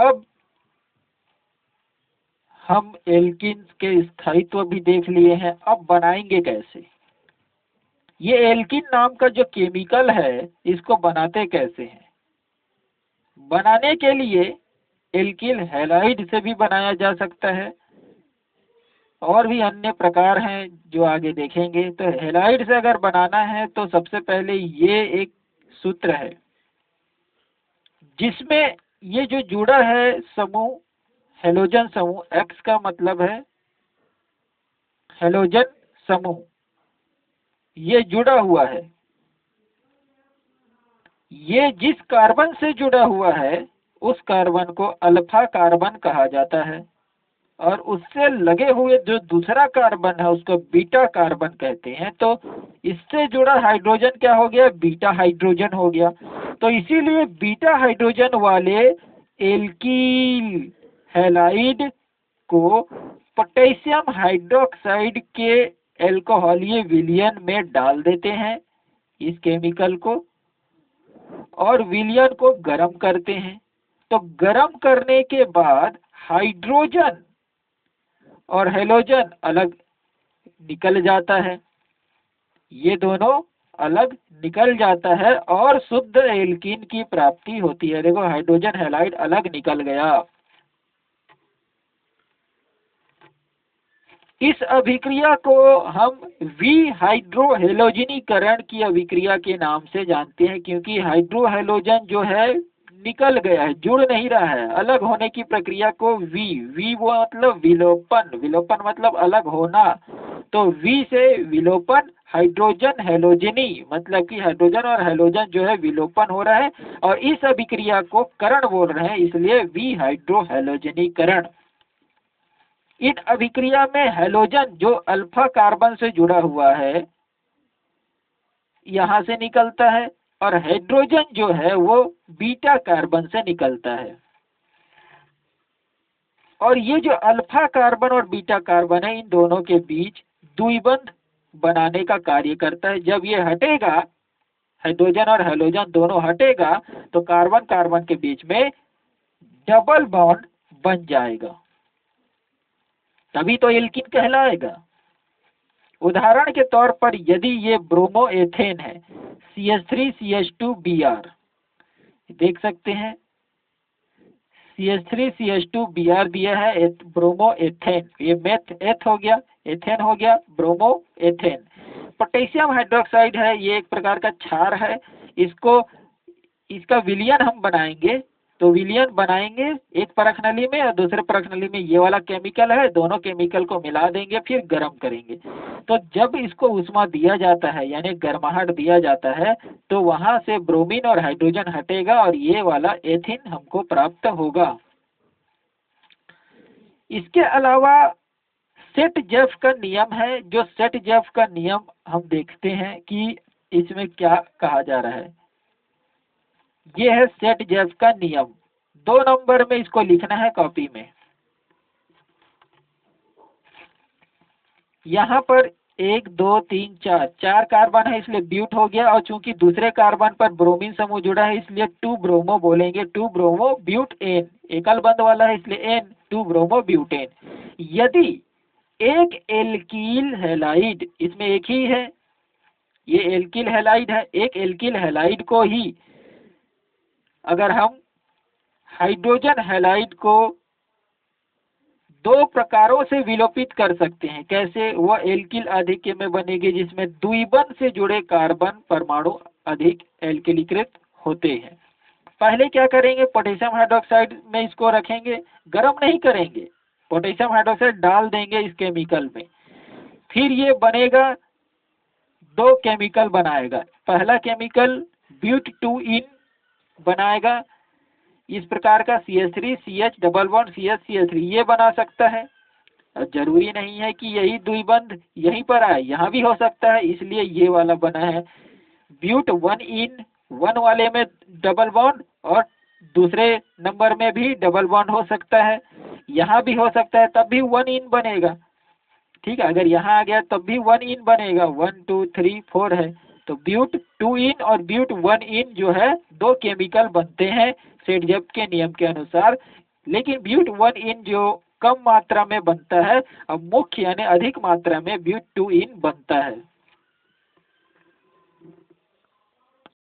अब हम एल्कीन के स्थायित्व भी देख लिए हैं, अब बनाएंगे कैसे। ये एल्कीन नाम का जो केमिकल है इसको बनाते कैसे हैं। बनाने के लिए एल्किल हैलाइड से भी बनाया जा सकता है, और भी अन्य प्रकार हैं जो आगे देखेंगे। तो हैलाइड से अगर बनाना है तो सबसे पहले ये एक सूत्र है जिसमें ये जो जुड़ा है समूह, हेलोजन समूह, एक्स का मतलब है हेलोजन समूह, ये जुड़ा हुआ है। ये जिस कार्बन से जुड़ा हुआ है उस कार्बन को अल्फा कार्बन कहा जाता है, और उससे लगे हुए जो दूसरा कार्बन है उसको बीटा कार्बन कहते हैं। तो इससे जुड़ा हाइड्रोजन क्या हो गया, बीटा हाइड्रोजन हो गया। तो इसीलिए बीटा हाइड्रोजन वाले एल्कील हैलाइड को पोटेशियम हाइड्रोक्साइड के एल्कोहलीय विलयन में डाल देते हैं इस केमिकल को, और विलयन को गर्म करते हैं। तो गर्म करने के बाद हाइड्रोजन और हेलोजन अलग निकल जाता है, ये दोनों अलग निकल जाता है और शुद्ध एल्कीन की प्राप्ति होती है। देखो हाइड्रोजन हैलाइड अलग निकल गया। इस अभिक्रिया को हम विहाइड्रोहेलोजनीकरण की अभिक्रिया के नाम से जानते हैं, क्योंकि हाइड्रोहेलोजन जो है निकल गया है, जुड़ नहीं रहा है। अलग होने की प्रक्रिया को वी वो मतलब विलोपन, विलोपन मतलब अलग होना। तो वी से विलोपन, हाइड्रोजन हेलोजनी मतलब कि हाइड्रोजन और हेलोजन जो है विलोपन हो रहा है, और इस अभिक्रिया को करण बोल रहे हैं, इसलिए विहाइड्रोहेलोजनीकरण। इन अभिक्रिया में हेलोजन जो अल्फा कार्बन से जुड़ा हुआ है यहां से निकलता है, और हाइड्रोजन जो है वो बीटा कार्बन से निकलता है। और ये जो अल्फा कार्बन और बीटा कार्बन है इन दोनों के बीच द्विबंध बनाने का कार्य करता है। जब ये हटेगा, हाइड्रोजन और हेलोजन दोनों हटेगा, तो कार्बन कार्बन के बीच में डबल बॉन्ड बन जाएगा, तभी तो एल्कीन कहलाएगा। उदाहरण के तौर पर यदि ये ब्रोमो एथेन है, CH3CH2Br, देख सकते हैं CH3CH2Br दिया है, ब्रोमो एथेन, ये मेथ एथ हो गया, एथेन हो गया, ब्रोमो एथेन। पोटेशियम हाइड्रोक्साइड है, ये एक प्रकार का क्षार है। इसको, इसका विलयन हम बनाएंगे, तो विलयन बनाएंगे एक परख नली में और दूसरे परख नली में ये वाला केमिकल है, दोनों केमिकल को मिला देंगे, फिर गर्म करेंगे। तो जब इसको उष्मा दिया जाता है यानी गर्माहट दिया जाता है, तो वहां से ब्रोमीन और हाइड्रोजन हटेगा और ये वाला एथिन हमको प्राप्त होगा। इसके अलावा सेट-जेफ का नियम है, जो सेट-जेफ का नियम हम देखते हैं कि इसमें क्या कहा जा रहा है। ये है सेट-जेफ का नियम, 2 नंबर में इसको लिखना है कॉपी में। यहाँ पर 1 2 3 4 4 कार्बन है इसलिए ब्यूट हो गया, और चूंकि दूसरे कार्बन पर ब्रोमीन समूह जुड़ा है इसलिए 2 ब्रोमो बोलेंगे, 2 ब्रोमो ब्यूटेन, एकल बंध वाला है इसलिए एन, 2 ब्रोमो ब्यूटेन। यदि एक एल्कील हैलाइड, इसमें एक ही है, ये एल्कील हैलाइड है, एक एल्कील हैलाइड को ही अगर हम हाइड्रोजन हैलाइड को 2 प्रकारों से विलोपित कर सकते हैं। कैसे? वह एल्किल आधिक्य में बनेगी जिसमें द्विबंध से जुड़े कार्बन परमाणु अधिक एल्किलीकृत होते हैं। पहले क्या करेंगे, पोटेशियम हाइड्रोक्साइड में इसको रखेंगे, गर्म नहीं करेंगे, पोटेशियम हाइड्रोक्साइड डाल देंगे इस केमिकल में, फिर ये बनेगा, 2 केमिकल बनाएगा। पहला केमिकल ब्यूट 2 इन बनाएगा, इस प्रकार का CH3 CH double bond CH CH3 ये बना सकता है। जरूरी नहीं है कि यही द्विबंध यहीं पर आए, यहाँ भी हो सकता है, इसलिए ये वाला बना है। ब्यूट 1 इन, 1 वाले में डबल बॉन्ड और दूसरे नंबर में भी डबल बॉन्ड हो सकता है, यहाँ भी हो सकता है, तब भी 1 इन बनेगा। ठीक है, अगर यहाँ आ गया तब भी 1 इन बनेगा, 1 2 3 4 है, तो ब्यूट 2 इन और ब्यूट 1 इन जो है 2 केमिकल बनते हैं सेट-जेफ के नियम के अनुसार। लेकिन ब्यूट 1 इन जो कम मात्रा में बनता है, अब मुख्य यानी अधिक मात्रा में ब्यूट 2 इन बनता है।